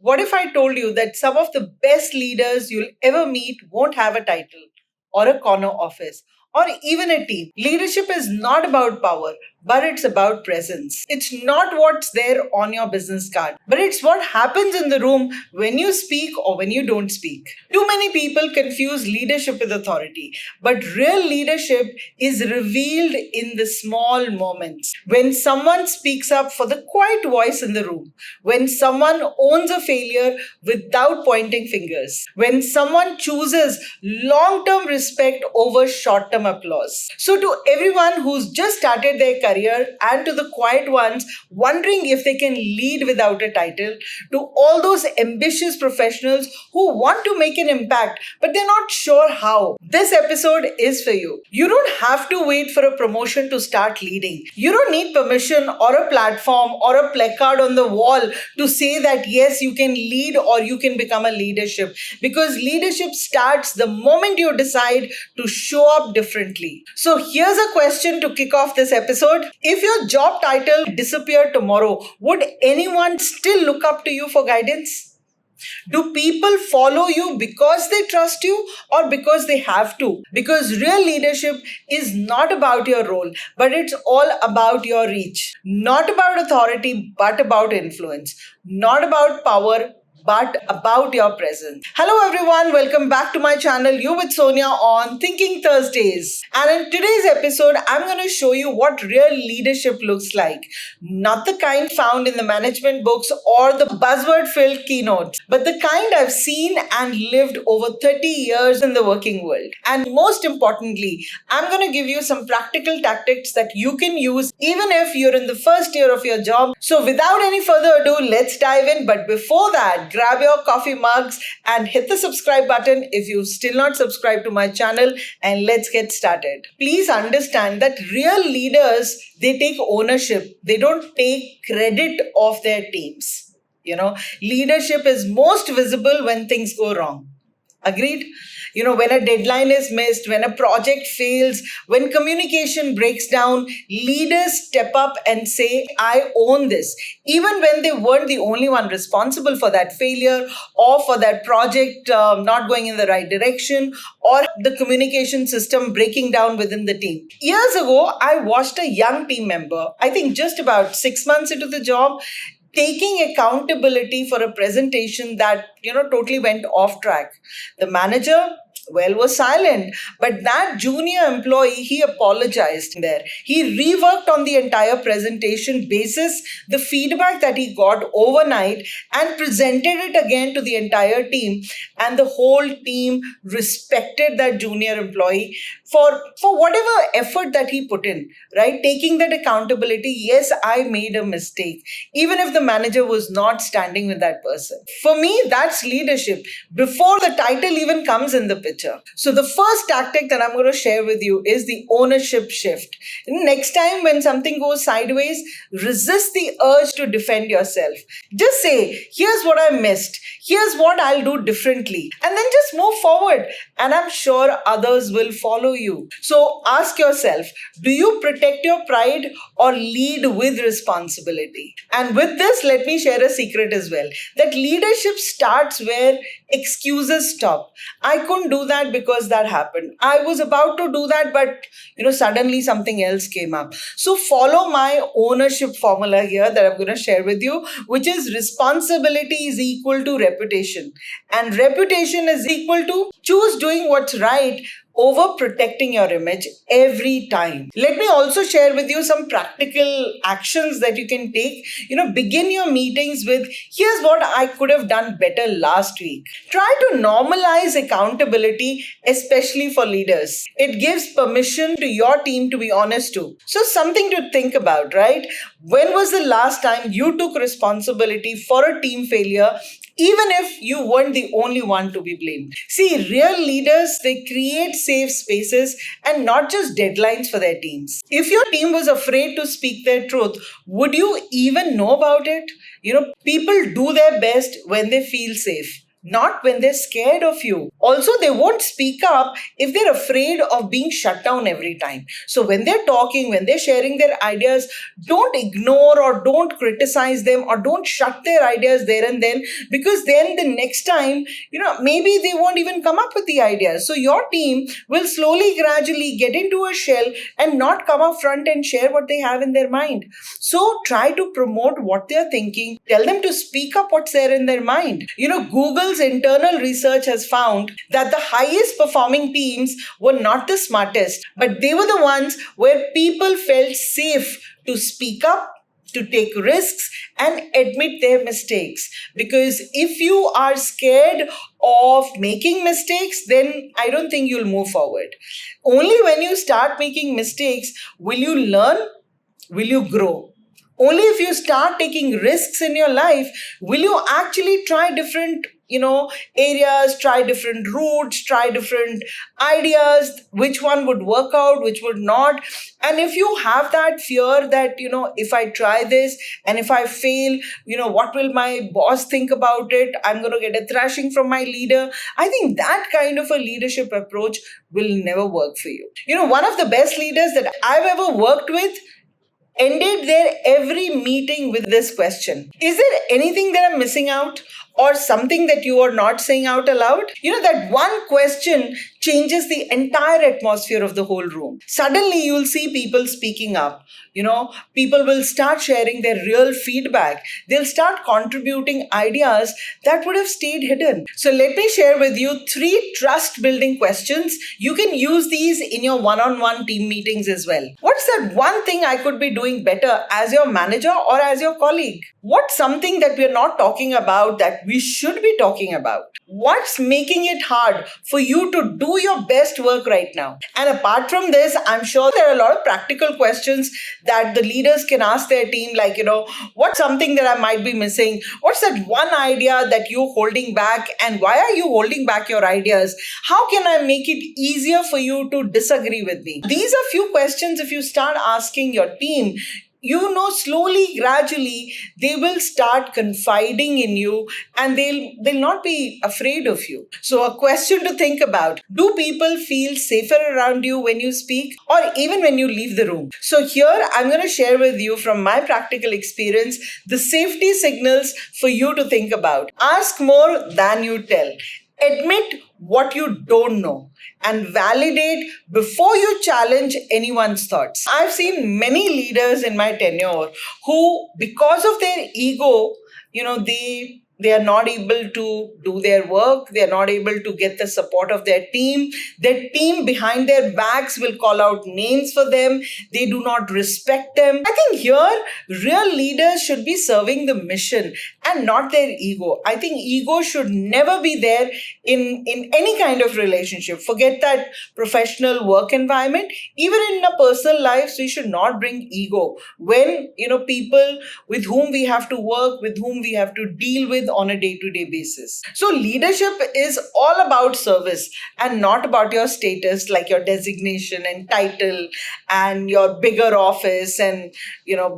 What if I told you that some of the best leaders you'll ever meet won't have a title or a corner office or even a team? Leadership is not about power, but it's about presence. It's not what's there on your business card, but it's what happens in the room when you speak or when you don't speak. Too many people confuse leadership with authority, but real leadership is revealed in the small moments. When someone speaks up for the quiet voice in the room, when someone owns a failure without pointing fingers, when someone chooses long term respect over short term applause. So, to everyone who's just started their career and to the quiet ones wondering if they can lead without a title, to all those ambitious professionals who want to make an impact but they're not sure how, this episode is for you. You don't have to wait for a promotion to start leading. You don't need permission or a platform or a placard on the wall to say that yes, you can lead or you can become a leadership, because leadership starts the moment you decide to show up differently. So here's a question to kick off this episode. If your job title disappeared tomorrow, would anyone still look up to you for guidance? Do people follow you because they trust you or because they have to? Because real leadership is not about your role, but it's all about your reach. Not about authority, but about influence. Not about power, but about your presence. Hello everyone, welcome back to my channel, You with Sonia on Thinking Thursdays. And in today's episode, I'm going to show you what real leadership looks like. Not the kind found in the management books or the buzzword-filled keynotes, but the kind I've seen and lived over 30 years in the working world. And most importantly, I'm going to give you some practical tactics that you can use even if you're in the first year of your job. So without any further ado, let's dive in. But before that, grab your coffee mugs and hit the subscribe button if you've still not subscribed to my channel, and let's get started. Please understand that real leaders, they take ownership. They don't take credit of their teams. Leadership is most visible when things go wrong. Agreed? When a deadline is missed, when a project fails, when communication breaks down, leaders step up and say, I own this. Even when they weren't the only one responsible for that failure or for that project not going in the right direction or the communication system breaking down within the team. Years ago, I watched a young team member, I think just about 6 months into the job, taking accountability for a presentation that totally went off track. The manager was silent, but that junior employee, he apologized there. He reworked on the entire presentation basis the feedback that he got overnight and presented it again to the entire team, and the whole team respected that junior employee for whatever effort that he put in, right? Taking that accountability. Yes, I made a mistake, even if the manager was not standing with that person. For me, that's leadership before the title even comes in the picture. So the first tactic that I'm going to share with you is the ownership shift. Next time when something goes sideways, resist the urge to defend yourself. Just say, here's what I missed. Here's what I'll do differently. And then just move forward. And I'm sure others will follow you. So ask yourself, do you protect your pride or lead with responsibility? And with this, let me share a secret as well. That leadership starts where excuses stop. I couldn't do that because that happened. I was about to do that, but suddenly something else came up. So follow my ownership formula here that I'm going to share with you, which is responsibility is equal to reputation. And reputation is equal to choose doing what's right over protecting your image every time. Let me also share with you some practical actions that you can take. Begin your meetings with, here's what I could have done better last week. Try to normalize accountability, especially for leaders. It gives permission to your team to be honest too. So something to think about, right? When was the last time you took responsibility for a team failure, even if you weren't the only one to be blamed? See, real leaders, they create safe spaces and not just deadlines for their teams. If your team was afraid to speak their truth, would you even know about it? People do their best when they feel safe, not when they're scared of you. Also, they won't speak up if they're afraid of being shut down every time. So when they're talking, when they're sharing their ideas, don't ignore or don't criticize them or don't shut their ideas there and then, because then the next time, maybe they won't even come up with the ideas. So your team will slowly, gradually get into a shell and not come up front and share what they have in their mind. So try to promote what they're thinking. Tell them to speak up what's there in their mind. Google's internal research has found that the highest performing teams were not the smartest, but they were the ones where people felt safe to speak up, to take risks and admit their mistakes. Because if you are scared of making mistakes, then I don't think you'll move forward. Only when you start making mistakes will you learn, will you grow. Only if you start taking risks in your life will you actually try different areas, try different routes, try different ideas, which one would work out, which would not. And if you have that fear that if I try this and if I fail, what will my boss think about it, I'm going to get a thrashing from my leader, I think that kind of a leadership approach will never work for you. One of the best leaders that I've ever worked with ended their every meeting with this question: is there anything that I'm missing out, or something that you are not saying out aloud? That one question changes the entire atmosphere of the whole room. Suddenly you'll see people speaking up. People will start sharing their real feedback. They'll start contributing ideas that would have stayed hidden. So let me share with you 3 trust building questions. You can use these in your one-on-one team meetings as well. What's that one thing I could be doing better as your manager or as your colleague? What's something that we're not talking about that we should be talking about? What's making it hard for you to do your best work right now? And apart from this, I'm sure there are a lot of practical questions that the leaders can ask their team, like, what's something that I might be missing? What's that one idea that you're holding back, and why are you holding back your ideas? How can I make it easier for you to disagree with me? These are few questions. If you start asking your team, slowly, gradually, they will start confiding in you and they'll not be afraid of you. So a question to think about: do people feel safer around you when you speak, or even when you leave the room? So here I'm going to share with you from my practical experience the safety signals for you to think about. Ask more than you tell. Admit what you don't know and validate before you challenge anyone's thoughts. I've seen many leaders in my tenure who, because of their ego, they are not able to do their work. They are not able to get the support of their team. Their team behind their backs will call out names for them. They do not respect them. I think here, real leaders should be serving the mission and not their ego. I think ego should never be there in any kind of relationship. Forget that professional work environment. Even in our personal lives, we should not bring ego. When, people with whom we have to work, with whom we have to deal with on a day-to-day basis. So leadership is all about service and not about your status, like your designation and title and your bigger office and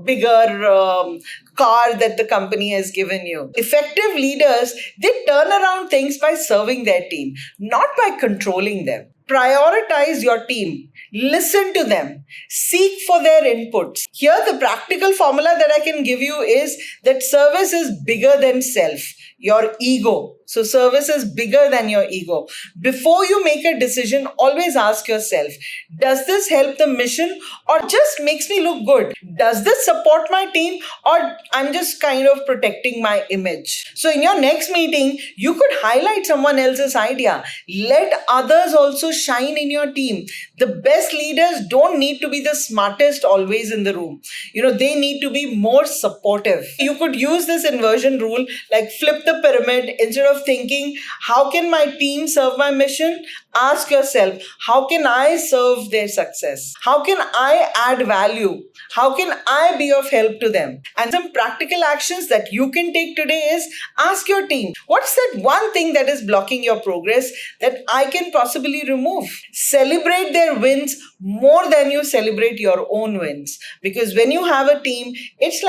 bigger car that the company has given you. Effective leaders, they turn around things by serving their team, not by controlling them. Prioritize your team. Listen to them. Seek for their inputs. Here, the practical formula that I can give you is that service is bigger than self, your ego. So service is bigger than your ego. Before you make a decision, always ask yourself, does this help the mission or just makes me look good? Does this support my team, or I'm just kind of protecting my image? So in your next meeting, you could highlight someone else's idea. Let others also shine in your team. The best leaders don't need to be the smartest always in the room. They need to be more supportive. You could use this inversion rule, like flip the pyramid. Instead of thinking, how can my team serve my mission? Ask yourself, how can I serve their success? How can I add value? How can I be of help to them? And some practical actions that you can take today is ask your team, what's that one thing that is blocking your progress that I can possibly remove? Celebrate their wins more than you celebrate your own wins. Because when you have a team, it's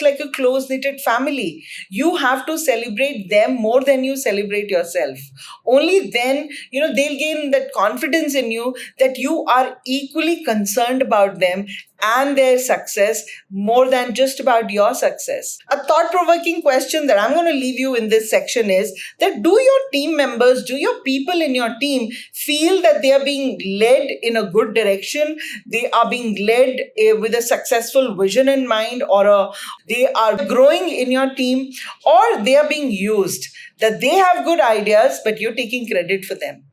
like a close-knitted family. You have to celebrate celebrate them more than you celebrate yourself. Only then, they'll gain that confidence in you that you are equally concerned about them and their success more than just about your success. A thought provoking question that I'm going to leave you in this section is that do your team members, do your people in your team feel that they are being led in a good direction? They are being led with a successful vision in mind, or they are growing in your team, or they are being used, that they have good ideas, but you're taking credit for them.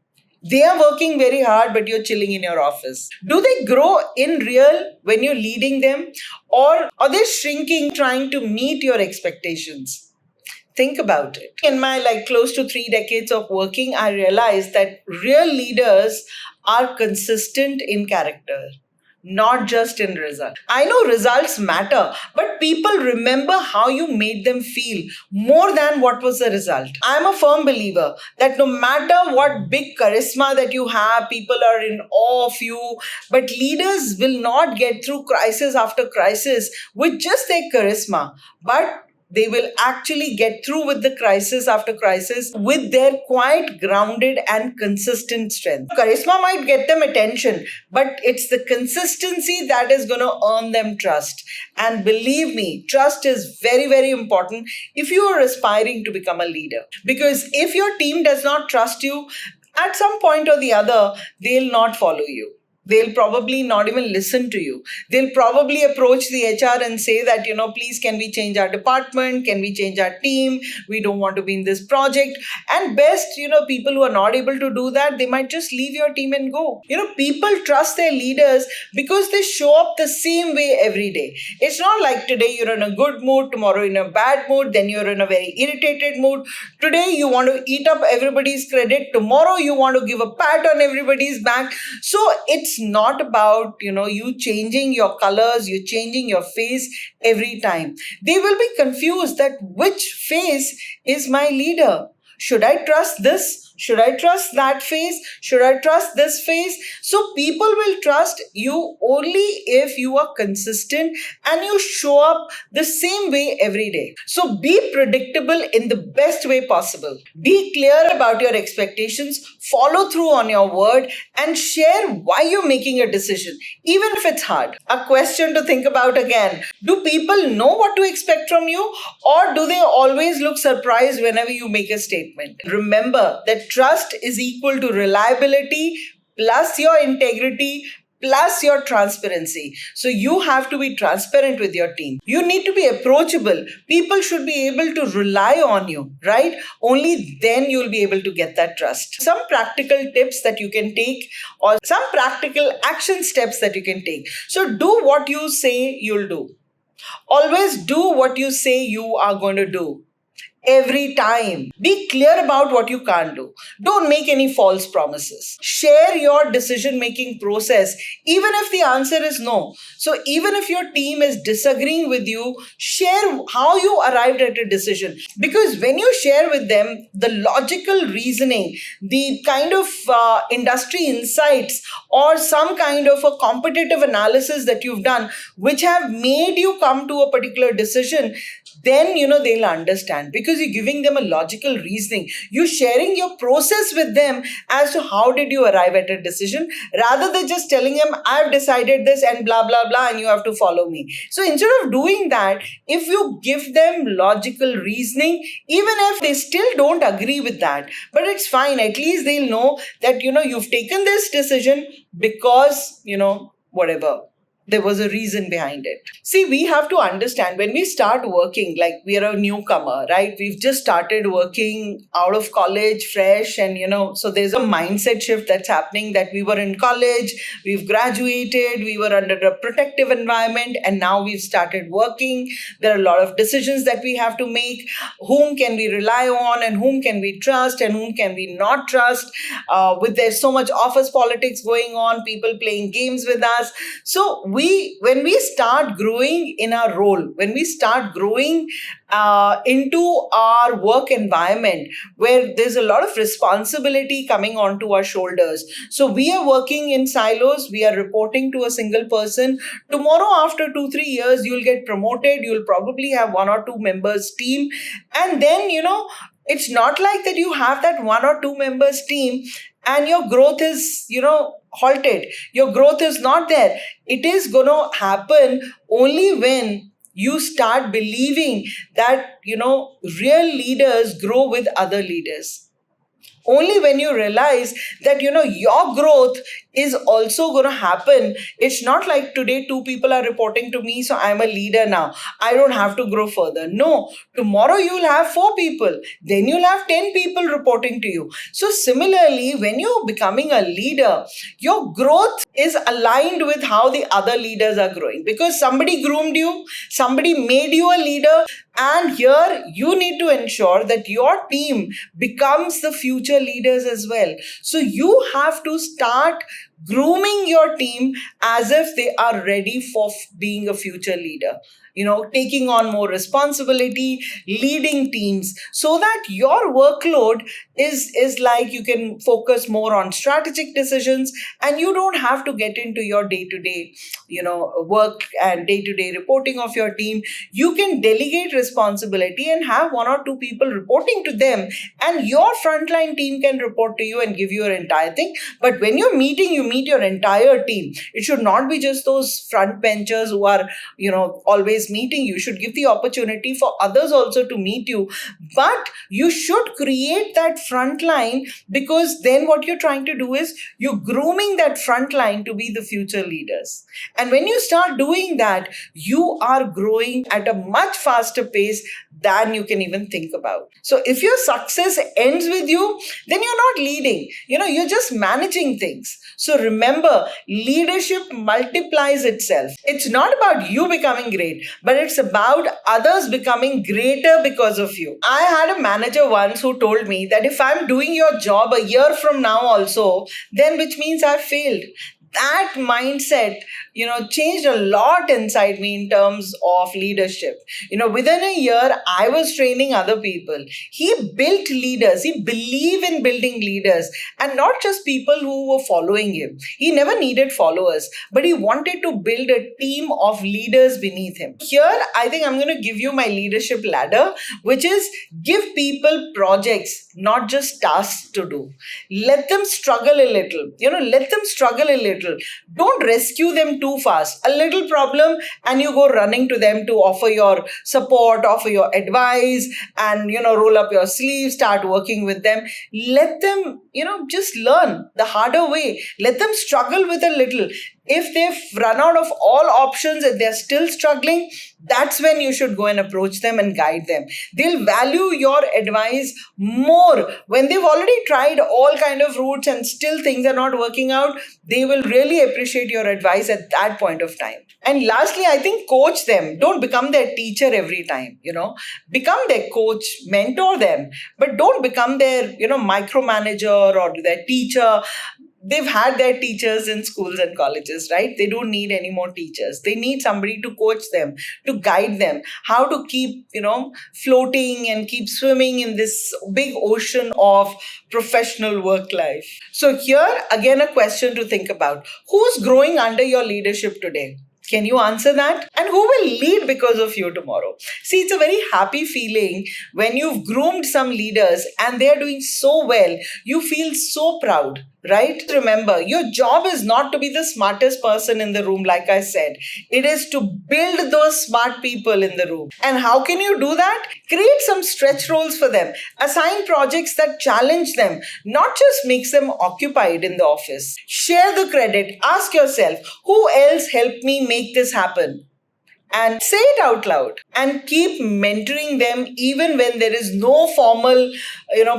They are working very hard, but you're chilling in your office. Do they grow in real when you're leading them? Or are they shrinking, trying to meet your expectations? Think about it. In my close to 3 decades of working, I realized that real leaders are consistent in character, not just in result. I know results matter, but people remember how you made them feel more than what was the result. I'm a firm believer that no matter what big charisma that you have, people are in awe of you, but leaders will not get through crisis after crisis with just their charisma, but they will actually get through with the crisis after crisis with their quite grounded and consistent strength. Charisma might get them attention, but it's the consistency that is going to earn them trust. And believe me, trust is very, very important if you are aspiring to become a leader. Because if your team does not trust you, at some point or the other, they'll not follow you. They'll probably not even listen to you. They'll probably approach the HR and say that, please, can we change our department? Can we change our team? We don't want to be in this project. And best, people who are not able to do that, they might just leave your team and go. People trust their leaders because they show up the same way every day. It's not like today you're in a good mood, tomorrow in a bad mood, then you're in a very irritated mood. Today you want to eat up everybody's credit. Tomorrow you want to give a pat on everybody's back. So it's not about, you changing your colors, you changing your face every time. They will be confused that which face is my leader. Should I trust this? Should I trust that face? Should I trust this face? So people will trust you only if you are consistent and you show up the same way every day. So be predictable in the best way possible. Be clear about your expectations, follow through on your word, and share why you're making a decision, even if it's hard. A question to think about again. Do people know what to expect from you, or do they always look surprised whenever you make a statement? Remember that trust is equal to reliability plus your integrity plus your transparency. So you have to be transparent with your team. You need to be approachable. People should be able to rely on you, right? Only then you'll be able to get that trust. Some practical tips that you can take, or some practical action steps that you can take. So do what you say you'll do. Always do what you say you are going to do. Every time. Be clear about what you can't do. Don't make any false promises. Share your decision-making process, even if the answer is no. So even if your team is disagreeing with you, share how you arrived at a decision. Because when you share with them the logical reasoning, the kind of industry insights, or some kind of a competitive analysis that you've done, which have made you come to a particular decision, then they'll understand, because you're giving them a logical reasoning. You're sharing your process with them as to how did you arrive at a decision, rather than just telling them, I've decided this and blah blah blah and you have to follow me. So instead of doing that, if you give them logical reasoning, even if they still don't agree with that, but it's fine, at least they'll know that you've taken this decision because whatever, there was a reason behind it. See, we have to understand, when we start working, like we are a newcomer, right? We've just started working out of college, fresh, and so there's a mindset shift that's happening, that we were in college, we've graduated, we were under a protective environment, and now we've started working. There are a lot of decisions that we have to make. Whom can we rely on, and whom can we trust, and whom can we not trust? With there's so much office politics going on, people playing games with us. So when we start growing in our role, when we start growing into our work environment where there's a lot of responsibility coming onto our shoulders. So we are working in silos, we are reporting to a single person. Tomorrow, after 2-3 years, you'll get promoted, you'll probably have one or two members team. And then, it's not like that you have that one or two members team and your growth is, halted. Your growth is not there. It is going to happen only when you start believing that, real leaders grow with other leaders. Only when you realize that, your growth is also going to happen. It's not like today two people are reporting to me, so I'm a leader now. I don't have to grow further. No, tomorrow you'll have 4 people. Then you'll have 10 people reporting to you. So similarly, when you're becoming a leader, your growth is aligned with how the other leaders are growing, because somebody groomed you, somebody made you a leader. And here you need to ensure that your team becomes the future leaders as well. So you have to start grooming your team as if they are ready for being a future leader. Taking on more responsibility, leading teams, so that your workload is like you can focus more on strategic decisions and you don't have to get into your day-to-day, work and day-to-day reporting of your team. You can delegate responsibility and have one or two people reporting to them, and your frontline team can report to you and give you your entire thing. But when you're meeting, you meet your entire team. It should not be just those front benchers who are, always meeting. You should give the opportunity for others also to meet you, but you should create that front line, because then what you're trying to do is you're grooming that front line to be the future leaders. And when you start doing that, you are growing at a much faster pace than you can even think about. So if your success ends with you, then you're not leading, you're just managing things. So remember, leadership multiplies itself. It's not about you becoming great, but it's about others becoming greater because of you. I had a manager once who told me that if I'm doing your job a year from now also, then which means I've failed. That mindset, changed a lot inside me in terms of leadership. Within a year, I was training other people. He built leaders. He believed in building leaders, and not just people who were following him. He never needed followers, but he wanted to build a team of leaders beneath him. Here, I think I'm going to give you my leadership ladder, which is give people projects, not just tasks to do. Let them struggle a little. Let them struggle a little. Don't rescue them too fast. A little problem and you go running to them to offer your support, offer your advice, and roll up your sleeves, start working with them. Let them, just learn the harder way. Let them struggle with a little. If they've run out of all options and they're still struggling, that's when you should go and approach them and guide them. They'll value your advice more when they've already tried all kind of routes and still things are not working out. They will really appreciate your advice at that point of time. And lastly, I think coach them. Don't become their teacher every time, Become their coach, mentor them, but don't become their, micromanager or their teacher. They've had their teachers in schools and colleges, right? They don't need any more teachers. They need somebody to coach them, to guide them, how to keep, floating and keep swimming in this big ocean of professional work life. So here, again, a question to think about. Who's growing under your leadership today? Can you answer that? And who will lead because of you tomorrow? See, it's a very happy feeling when you've groomed some leaders and they're doing so well. You feel so proud, right? Remember, your job is not to be the smartest person in the room, like I said. It is to build those smart people in the room. And how can you do that? Create some stretch roles for them. Assign projects that challenge them, not just makes them occupied in the office. Share the credit. Ask yourself, who else helped me make this happen? And say it out loud, and keep mentoring them even when there is no formal,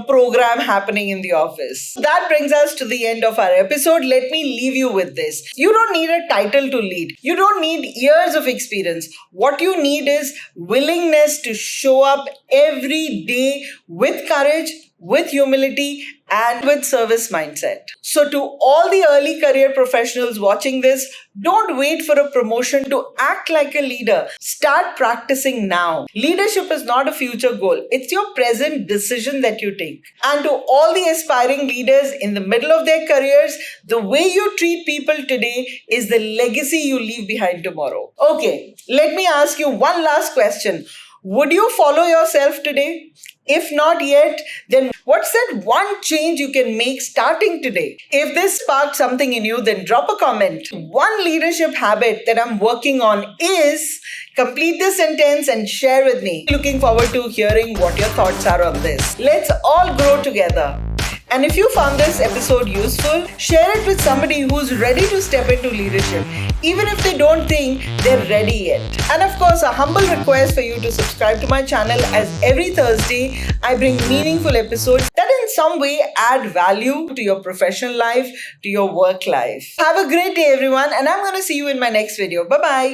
program happening in the office. That brings us to the end of our episode. Let me leave you with this. You don't need a title to lead. You don't need years of experience. What you need is willingness to show up every day with courage, with humility and with service mindset. So, to all the early career professionals watching this, don't wait for a promotion to act like a leader. Start practicing now. Leadership is not a future goal, it's your present decision that you take. And to all the aspiring leaders in the middle of their careers, the way you treat people today is the legacy you leave behind tomorrow. Okay, let me ask you one last question. Would you follow yourself today? If not yet, then what's that one change you can make starting today? If this sparked something in you, then drop a comment. One leadership habit that I'm working on is complete this sentence and share with me. Looking forward to hearing what your thoughts are on this. Let's all grow together. And if you found this episode useful, share it with somebody who's ready to step into leadership, even if they don't think they're ready yet. And of course, a humble request for you to subscribe to my channel, as every Thursday I bring meaningful episodes that in some way add value to your professional life, to your work life. Have a great day, everyone, and I'm going to see you in my next video. Bye-bye.